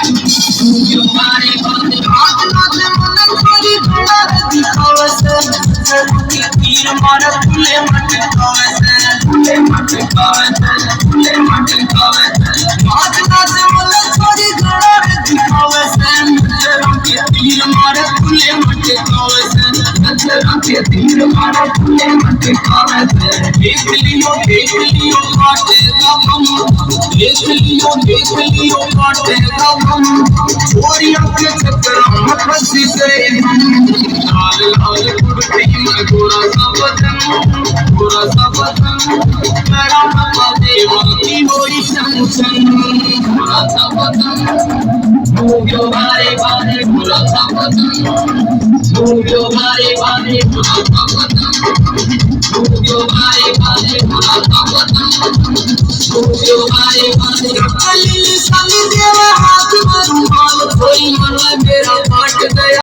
Yo body body hath nath manan kari bhela dikhawase jati tir mara phule mate kawase hath nath manan kari bhela dikhawase jati tir mara phule mate kawase tir mara phule mate kawase dekh liyo baate ka hum देख लियो बाटे का हम चोरियों के चक्कर में फंस गए लाल लाल कुर्ती में गोरा सा बदन मेरा बाबा देवा की होई संसन गोरा सा बदन जो बारे बारे गोरा सा बदन जो बारे बारे गोरा सा बदन जो बारे बारे गोरा सा बदन जो बारे बारे कली साली देवा हाथ में रुमाल कोई मन मेरा पाट गया।